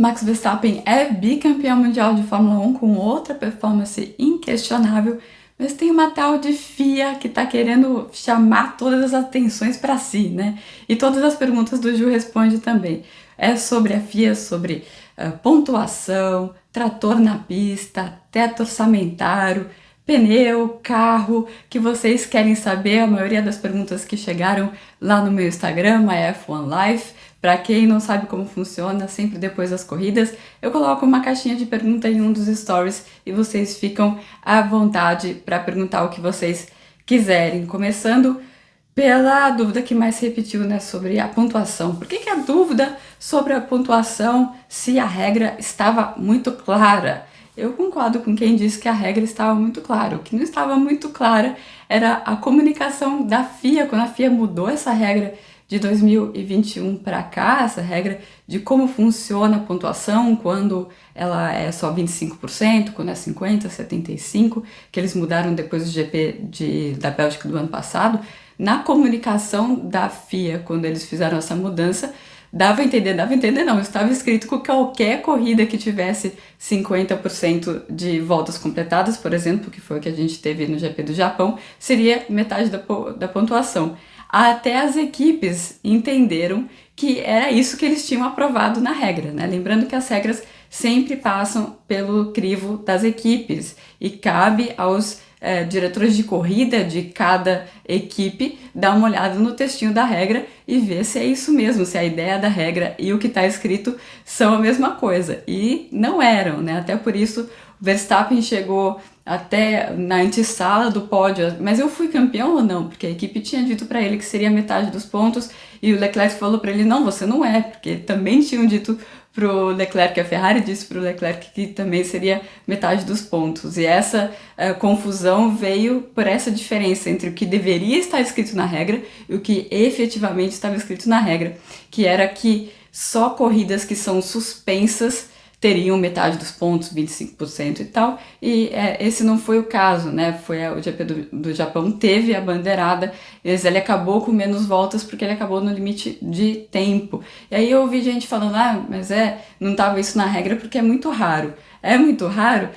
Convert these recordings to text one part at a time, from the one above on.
Max Verstappen é bicampeão mundial de Fórmula 1 com outra performance inquestionável, mas tem uma tal de FIA que tá querendo chamar todas as atenções para si, né? E todas as perguntas do Ju Responde também. É sobre a FIA, sobre pontuação, trator na pista, teto orçamentário, pneu, carro, que vocês querem saber. A maioria das perguntas que chegaram lá no meu Instagram, a F1 Life. Para quem não sabe como funciona, sempre depois das corridas, eu coloco uma caixinha de pergunta em um dos stories e vocês ficam à vontade para perguntar o que vocês quiserem. Começando pela dúvida que mais se repetiu, né, sobre a pontuação. Por que a dúvida sobre a pontuação, se a regra estava muito clara? Eu concordo com quem disse que a regra estava muito clara. O que não estava muito clara era a comunicação da FIA, quando a FIA mudou essa regra de 2021 para cá, essa regra de como funciona a pontuação, quando ela é só 25%, quando é 50%, 75%, que eles mudaram depois do GP da Bélgica do ano passado. Na comunicação da FIA, quando eles fizeram essa mudança, dava a entender não, estava escrito que qualquer corrida que tivesse 50% de voltas completadas, por exemplo, que foi o que a gente teve no GP do Japão, seria metade da pontuação. Até as equipes entenderam que era isso que eles tinham aprovado na regra, né? Lembrando que as regras sempre passam pelo crivo das equipes e cabe aos diretores de corrida de cada equipe dar uma olhada no textinho da regra e ver se é isso mesmo, se a ideia da regra e o que está escrito são a mesma coisa. E não eram, né? Até por isso Verstappen chegou até na antessala do pódio, mas eu fui campeão ou não? Porque a equipe tinha dito para ele que seria metade dos pontos e o Leclerc falou para ele, não, você não é, porque também tinham dito pro Leclerc, a Ferrari disse pro Leclerc que também seria metade dos pontos. E essa confusão veio por essa diferença entre o que deveria estar escrito na regra e o que efetivamente estava escrito na regra, que era que só corridas que são suspensas teriam metade dos pontos, 25% e tal, e esse não foi o caso, né? Foi o GP do Japão, teve a bandeirada, mas ele acabou com menos voltas porque ele acabou no limite de tempo. E aí eu ouvi gente falando, mas não estava isso na regra porque é muito raro. É muito raro?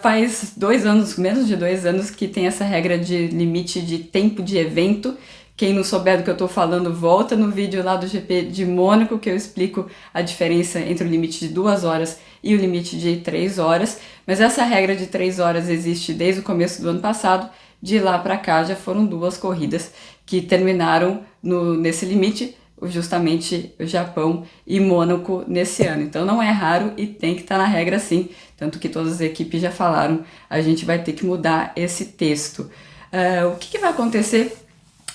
Faz 2 anos, menos de 2 anos que tem essa regra de limite de tempo de evento. Quem não souber do que eu tô falando, volta no vídeo lá do GP de Mônaco, que eu explico a diferença entre o limite de 2 horas e o limite de 3 horas. Mas essa regra de 3 horas existe desde o começo do ano passado. De lá para cá já foram 2 corridas que terminaram nesse limite, justamente o Japão e Mônaco nesse ano. Então não é raro e tem que estar na regra sim. Tanto que todas as equipes já falaram, a gente vai ter que mudar esse texto. O que vai acontecer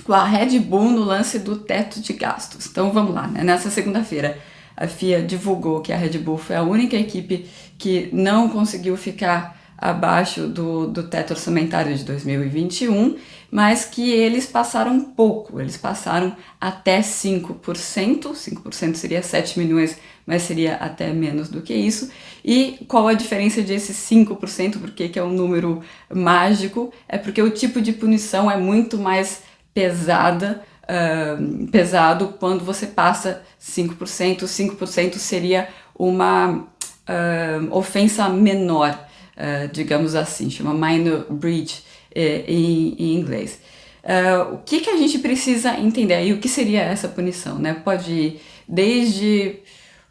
com a Red Bull no lance do teto de gastos? Então vamos lá, né? Nessa segunda-feira a FIA divulgou que a Red Bull foi a única equipe que não conseguiu ficar abaixo do teto orçamentário de 2021, mas que eles passaram pouco, eles passaram até 5%, 5% seria 7 milhões, mas seria até menos do que isso. E qual a diferença desses 5%, porque é um número mágico? É porque o tipo de punição é muito mais pesado quando você passa 5%. 5% seria uma ofensa menor, digamos assim, chama minor breach em inglês. O que a gente precisa entender e o que seria essa punição, né? Pode ir desde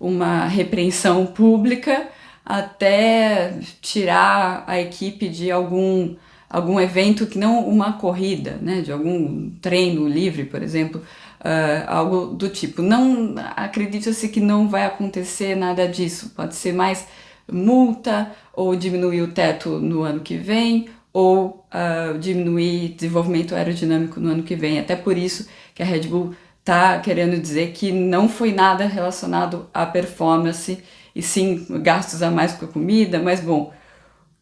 uma repreensão pública até tirar a equipe de algum evento que não uma corrida, né, de algum treino livre, por exemplo, algo do tipo. Não acredita-se que não vai acontecer nada disso, pode ser mais multa, ou diminuir o teto no ano que vem, ou diminuir desenvolvimento aerodinâmico no ano que vem. Até por isso que a Red Bull está querendo dizer que não foi nada relacionado à performance, e sim gastos a mais com a comida, mas bom,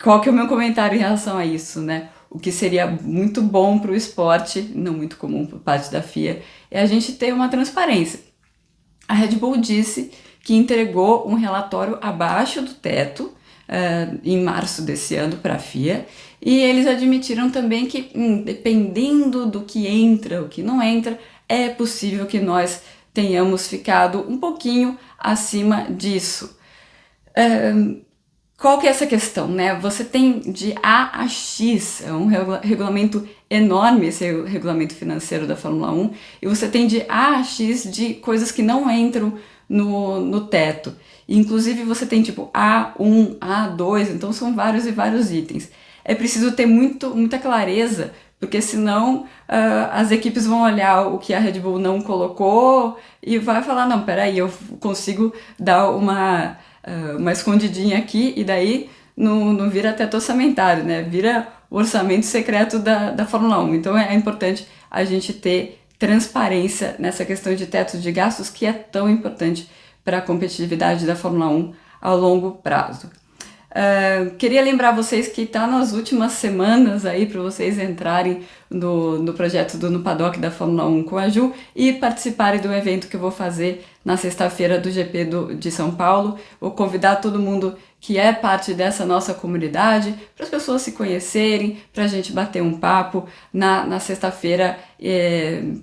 qual que é o meu comentário em relação a isso, né? O que seria muito bom para o esporte, não muito comum por parte da FIA, é a gente ter uma transparência. A Red Bull disse que entregou um relatório abaixo do teto em março desse ano para a FIA, e eles admitiram também que, dependendo do que entra, o que não entra, é possível que nós tenhamos ficado um pouquinho acima disso. Qual que é essa questão, né? Você tem de A a X, é um regulamento enorme esse regulamento financeiro da Fórmula 1, e você tem de A a X de coisas que não entram no teto. Inclusive você tem tipo A1, A2, então são vários e vários itens. É preciso ter muita clareza, porque senão as equipes vão olhar o que a Red Bull não colocou e vai falar, não, peraí, eu consigo dar uma escondidinha aqui, e daí não vira teto orçamentário, né? Vira o orçamento secreto da Fórmula 1. Então é importante a gente ter transparência nessa questão de teto de gastos, que é tão importante para a competitividade da Fórmula 1 a longo prazo. Queria lembrar vocês que está nas últimas semanas aí para vocês entrarem no projeto do No Paddock da Fórmula 1 com a Ju e participarem do evento que eu vou fazer na sexta-feira do GP de São Paulo. Vou convidar todo mundo que é parte dessa nossa comunidade, para as pessoas se conhecerem, para a gente bater um papo na sexta-feira,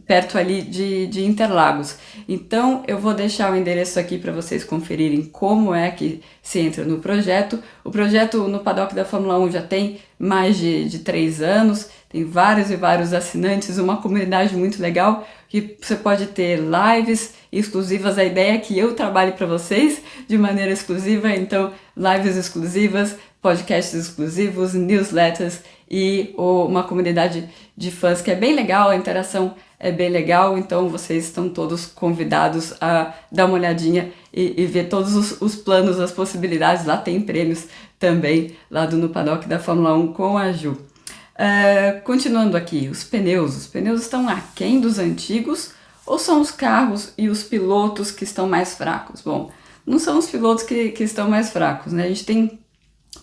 perto ali de Interlagos. Então eu vou deixar o endereço aqui para vocês conferirem como é que se entra no projeto. O projeto No Paddock da Fórmula 1 já tem mais de 3 anos, tem vários e vários assinantes, uma comunidade muito legal, que você pode ter lives exclusivas. A ideia é que eu trabalhe para vocês de maneira exclusiva, então lives exclusivas, podcasts exclusivos, newsletters e uma comunidade de fãs que é bem legal, a interação é bem legal, então vocês estão todos convidados a dar uma olhadinha e ver todos os planos, as possibilidades. Lá tem prêmios também, lá do No Paddock da Fórmula 1 com a Ju. Continuando aqui, os pneus estão aquém dos antigos ou são os carros e os pilotos que estão mais fracos? Bom, não são os pilotos que estão mais fracos, né? A gente tem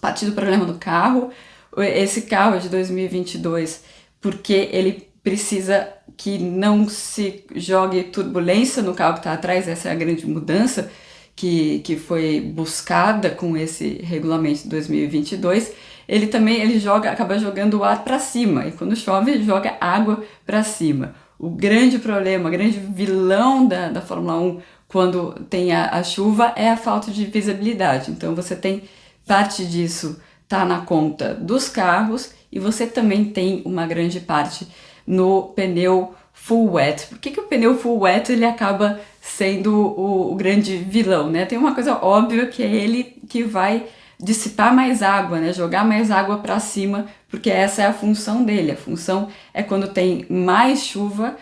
partido do problema do carro. Esse carro é de 2022 porque ele precisa que não se jogue turbulência no carro que está atrás. Essa é a grande mudança que foi buscada com esse regulamento de 2022. Ele também acaba jogando o ar para cima, e quando chove joga água para cima. O grande problema, o grande vilão da Fórmula 1 quando tem a chuva é a falta de visibilidade. Então você tem parte disso tá na conta dos carros, e você também tem uma grande parte no pneu full wet. Por que o pneu full wet ele acaba sendo o grande vilão, né? Tem uma coisa óbvia, que é ele que vai dissipar mais água, né? Jogar mais água para cima, porque essa é a função dele. A função é, quando tem mais chuva,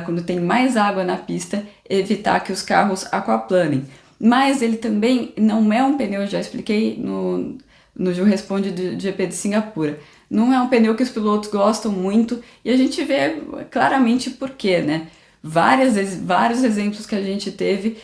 quando tem mais água na pista, evitar que os carros aquaplanem. Mas ele também não é um pneu, já expliquei no Ju Responde do GP de Singapura. Não é um pneu que os pilotos gostam muito, e a gente vê claramente por quê, né? Vários exemplos que a gente teve,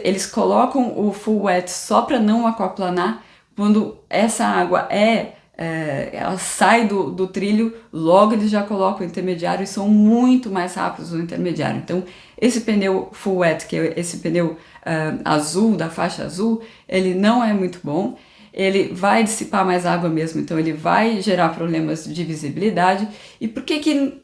eles colocam o full wet só para não aquaplanar. Quando essa água ela sai do trilho, logo eles já colocam o intermediário e são muito mais rápidos no intermediário. Então esse pneu full wet, que é esse pneu azul, da faixa azul, ele não é muito bom. Ele vai dissipar mais água mesmo, então ele vai gerar problemas de visibilidade. E por que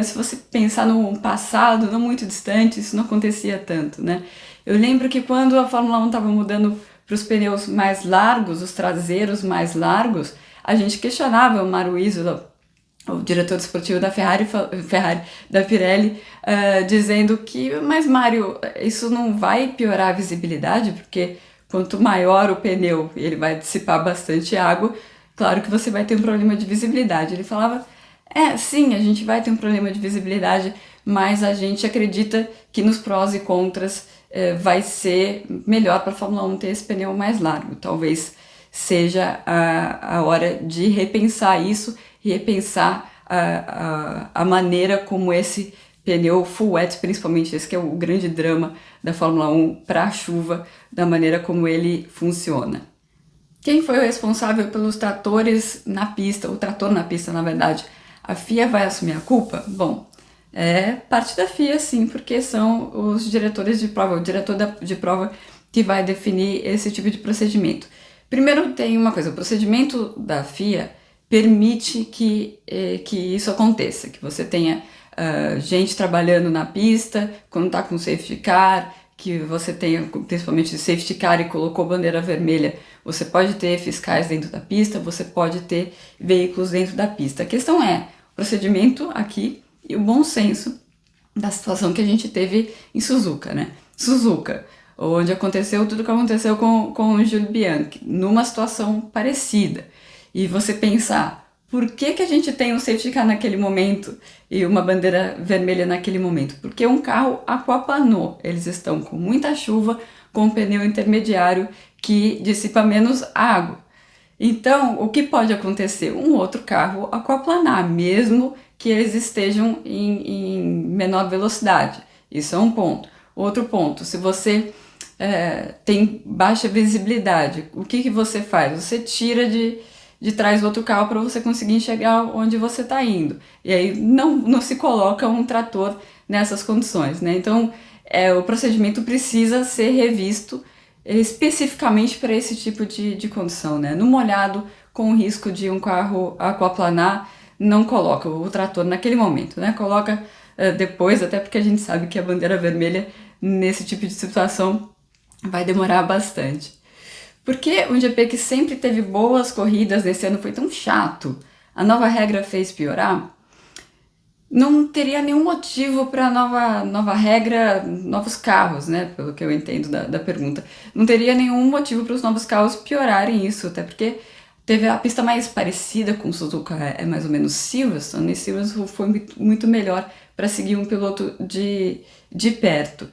se você pensar no passado não muito distante, isso não acontecia tanto, né? Eu lembro que quando a Fórmula 1 estava mudando para os pneus mais largos, os traseiros mais largos, a gente questionava o Mauro Isola, o diretor esportivo da da Pirelli, dizendo que, mas Mário, isso não vai piorar a visibilidade, porque quanto maior o pneu, ele vai dissipar bastante água, claro que você vai ter um problema de visibilidade. Ele falava, sim, a gente vai ter um problema de visibilidade, mas a gente acredita que nos prós e contras vai ser melhor para a Fórmula 1 ter esse pneu mais largo. Talvez seja a hora de repensar isso e repensar a maneira como esse pneu full wet, principalmente esse que é o grande drama da Fórmula 1 para a chuva, da maneira como ele funciona. Quem foi o responsável pelos tratores na pista, o trator na pista, na verdade? A FIA vai assumir a culpa? Bom, é parte da FIA, sim, porque são os diretores de prova, o diretor de prova que vai definir esse tipo de procedimento. Primeiro tem uma coisa, o procedimento da FIA permite que isso aconteça, que você tenha gente trabalhando na pista, quando está com safety car, que você tenha, principalmente safety car e colocou bandeira vermelha, você pode ter fiscais dentro da pista, você pode ter veículos dentro da pista. A questão é o procedimento aqui e o bom senso da situação que a gente teve em Suzuka, né? Suzuka, onde aconteceu tudo o que aconteceu com o Jules Bianchi, numa situação parecida. E você pensar, por que a gente tem um safety car naquele momento e uma bandeira vermelha naquele momento? Porque um carro aquaplanou, eles estão com muita chuva, com um pneu intermediário que dissipa menos água. Então, o que pode acontecer? Um outro carro aquaplanar, mesmo que eles estejam em menor velocidade. Isso é um ponto. Outro ponto, se você tem baixa visibilidade, o que você faz? Você tira de trás do outro carro para você conseguir enxergar onde você está indo. E aí não se coloca um trator nessas condições, né? Então, o procedimento precisa ser revisto especificamente para esse tipo de condição, né? No molhado, com o risco de um carro aquaplanar, não coloca o trator naquele momento, né? Coloca depois, até porque a gente sabe que a bandeira vermelha nesse tipo de situação vai demorar bastante. Por que um GP que sempre teve boas corridas nesse ano foi tão chato? A nova regra fez piorar? Não teria nenhum motivo para nova regra, novos carros, né? Pelo que eu entendo da pergunta. Não teria nenhum motivo para os novos carros piorarem isso, até porque teve a pista mais parecida com o Suzuka, é mais ou menos Silverstone, e Silverstone foi muito melhor para seguir um piloto de perto.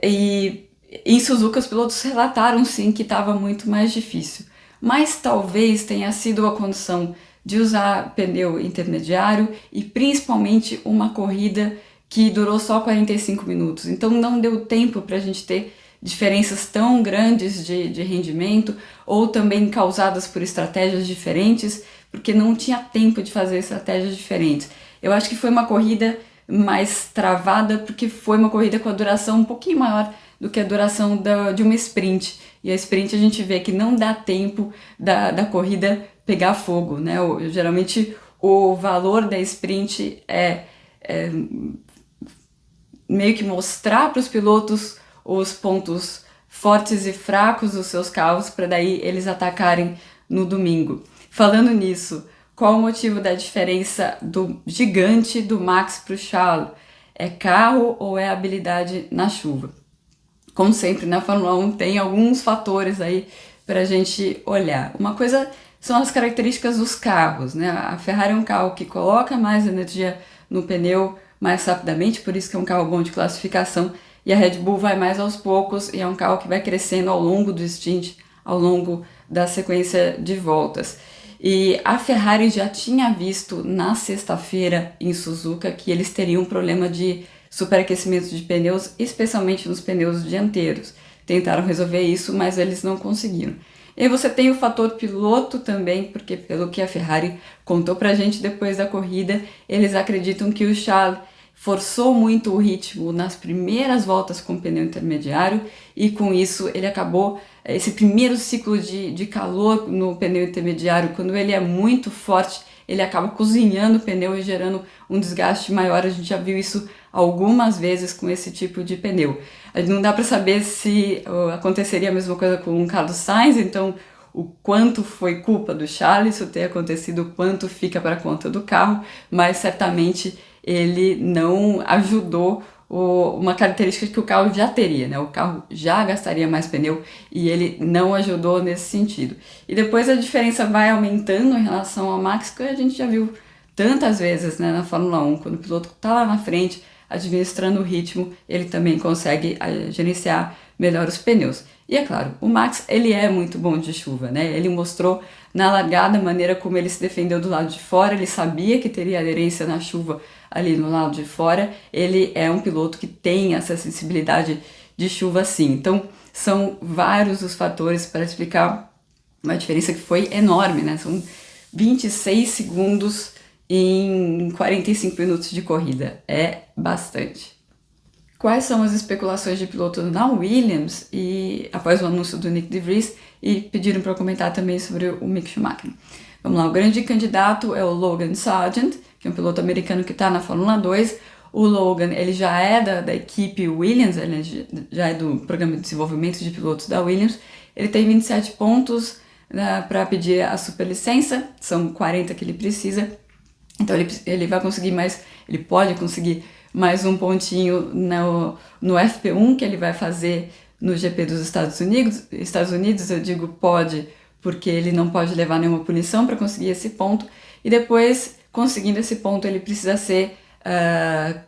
E em Suzuka os pilotos relataram sim que estava muito mais difícil, mas talvez tenha sido a condição de usar pneu intermediário e principalmente uma corrida que durou só 45 minutos, então não deu tempo para a gente ter diferenças tão grandes de rendimento ou também causadas por estratégias diferentes, porque não tinha tempo de fazer estratégias diferentes. Eu acho que foi uma corrida mais travada porque foi uma corrida com a duração um pouquinho maior do que a duração de uma sprint. E a sprint a gente vê que não dá tempo da corrida pegar fogo, né? Geralmente o valor da sprint é meio que mostrar para os pilotos os pontos fortes e fracos dos seus carros para daí eles atacarem no domingo. Falando nisso, qual o motivo da diferença do gigante do Max para o Charles? É carro ou é habilidade na chuva? Como sempre, na Fórmula 1 tem alguns fatores aí para a gente olhar. Uma coisa são as características dos carros, né? A Ferrari é um carro que coloca mais energia no pneu mais rapidamente, por isso que é um carro bom de classificação, e a Red Bull vai mais aos poucos e é um carro que vai crescendo ao longo do stint, ao longo da sequência de voltas. E a Ferrari já tinha visto na sexta-feira em Suzuka que eles teriam um problema de superaquecimento de pneus, especialmente nos pneus dianteiros. Tentaram resolver isso, mas eles não conseguiram. E você tem o fator piloto também, porque pelo que a Ferrari contou pra gente depois da corrida, eles acreditam que o Charles forçou muito o ritmo nas primeiras voltas com o pneu intermediário e com isso ele acabou, esse primeiro ciclo de calor no pneu intermediário, quando ele é muito forte, ele acaba cozinhando o pneu e gerando um desgaste maior. A gente já viu isso algumas vezes com esse tipo de pneu. Não dá para saber se aconteceria a mesma coisa com o Carlos Sainz, então o quanto foi culpa do Charles isso ter acontecido, o quanto fica para conta do carro, mas certamente ele não ajudou uma característica que o carro já teria, né? O carro já gastaria mais pneu e ele não ajudou nesse sentido. E depois a diferença vai aumentando em relação ao Max, que a gente já viu tantas vezes, né, na Fórmula 1, quando o piloto está lá na frente, administrando o ritmo, ele também consegue gerenciar melhor os pneus. E é claro, o Max, ele é muito bom de chuva, né? Ele mostrou na largada a maneira como ele se defendeu do lado de fora, ele sabia que teria aderência na chuva ali no lado de fora, ele é um piloto que tem essa sensibilidade de chuva sim. Então, são vários os fatores para explicar uma diferença que foi enorme, né? São 26 segundos em 45 minutos de corrida, é bastante. Quais são as especulações de piloto na Williams e após o anúncio do Nick de Vries, e pediram para eu comentar também sobre o Mick Schumacher. Vamos lá, o grande candidato é o Logan Sargent, que é um piloto americano que está na Fórmula 2. O Logan, ele já é da equipe Williams, ele já é do programa de desenvolvimento de pilotos da Williams. Ele tem 27 pontos, né, para pedir a superlicença, são 40 que ele precisa. Então ele vai conseguir mais, ele pode conseguir mais um pontinho no FP1 que ele vai fazer no GP dos Estados Unidos, eu digo pode, porque ele não pode levar nenhuma punição para conseguir esse ponto. E depois, conseguindo esse ponto, ele precisa ser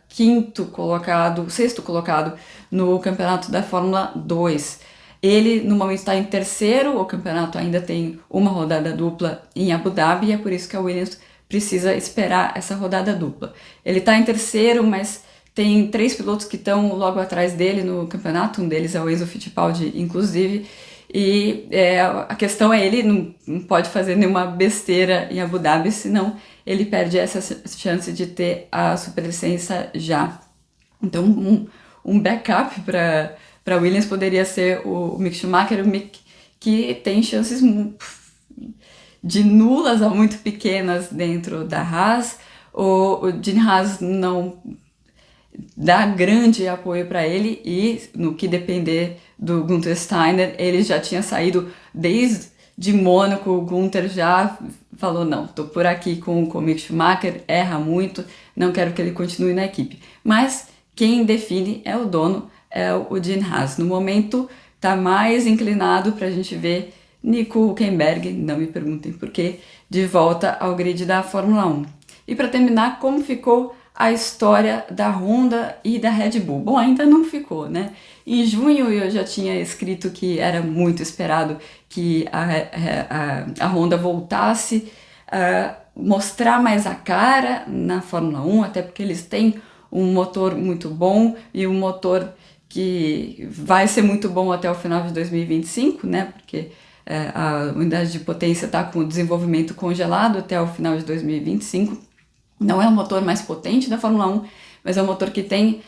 sexto colocado no campeonato da Fórmula 2. Ele, no momento, está em terceiro, o campeonato ainda tem uma rodada dupla em Abu Dhabi, e é por isso que a Williams precisa esperar essa rodada dupla. Ele está em terceiro, mas tem 3 pilotos que estão logo atrás dele no campeonato, um deles é o Enzo Fittipaldi, inclusive, e a questão é ele não pode fazer nenhuma besteira em Abu Dhabi, senão ele perde essa chance de ter a superlicença já. Então um backup para Williams poderia ser o Mick Schumacher, o Mick que tem chances de nulas a muito pequenas dentro da Haas. O Gene Haas não dá grande apoio para ele, e no que depender do Gunther Steiner, ele já tinha saído desde Mônaco. O Gunther já falou, não, tô por aqui com o Mick Schumacher, erra muito, não quero que ele continue na equipe. Mas quem define é o dono, é o Gene Haas. No momento tá mais inclinado para a gente ver Nico Hülkenberg, não me perguntem por quê, de volta ao grid da Fórmula 1. E para terminar, como ficou a história da Honda e da Red Bull? Bom, ainda não ficou, né? Em junho eu já tinha escrito que era muito esperado que a Honda voltasse a mostrar mais a cara na Fórmula 1, até porque eles têm um motor muito bom e um motor que vai ser muito bom até o final de 2025, né? Porque a unidade de potência está com o desenvolvimento congelado até o final de 2025. Não é o motor mais potente da Fórmula 1, mas é o motor que tem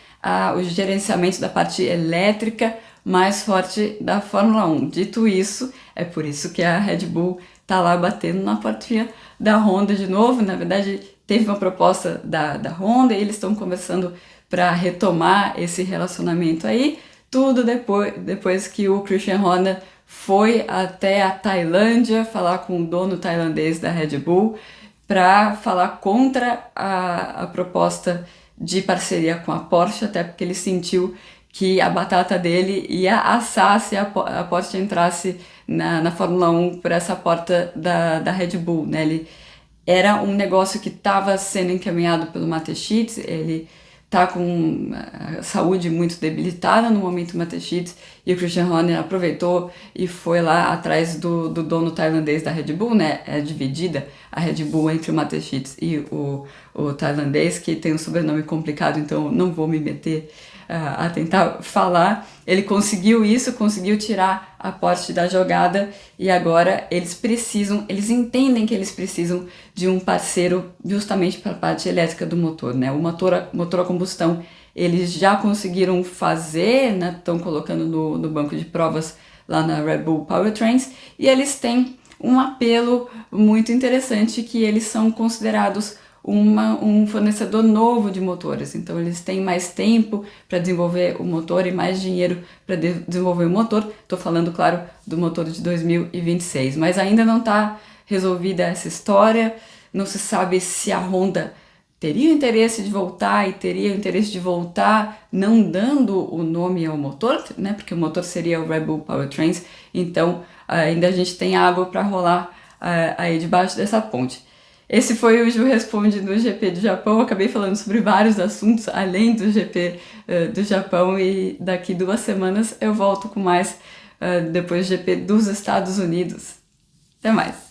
o gerenciamento da parte elétrica mais forte da Fórmula 1. Dito isso, é por isso que a Red Bull está lá batendo na portinha da Honda de novo. Na verdade, teve uma proposta da Honda e eles estão conversando para retomar esse relacionamento aí. Tudo depois que o Christian Horner foi até a Tailândia falar com o dono tailandês da Red Bull para falar contra a proposta de parceria com a Porsche, até porque ele sentiu que a batata dele ia assar se a Porsche entrasse na Fórmula 1 por essa porta da Red Bull, né? Era um negócio que estava sendo encaminhado pelo Mateschitz, ele tá com a saúde muito debilitada no momento Mateschitz, e o Christian Horner aproveitou e foi lá atrás do dono tailandês da Red Bull, né? É dividida a Red Bull entre o Mateschitz e o tailandês, que tem um sobrenome complicado, então não vou me meter a tentar falar. Ele conseguiu isso, conseguiu tirar a Porsche da jogada, e agora eles entendem que eles precisam de um parceiro justamente para a parte elétrica do motor, né? O motor a combustão eles já conseguiram fazer, né? Estão colocando no banco de provas lá na Red Bull Powertrains, e eles têm um apelo muito interessante, que eles são considerados um fornecedor novo de motores. Então eles têm mais tempo para desenvolver o motor e mais dinheiro para desenvolver o motor. Estou falando, claro, do motor de 2026, mas ainda não está resolvida essa história. Não se sabe se a Honda teria interesse de voltar, e teria interesse de voltar não dando o nome ao motor, né? Porque o motor seria o Red Bull Powertrains. Então ainda a gente tem água para rolar aí debaixo dessa ponte. Esse foi o Ju Responde no GP do Japão. Eu acabei falando sobre vários assuntos além do GP do Japão, e daqui 2 semanas eu volto com mais depois do GP dos Estados Unidos. Até mais!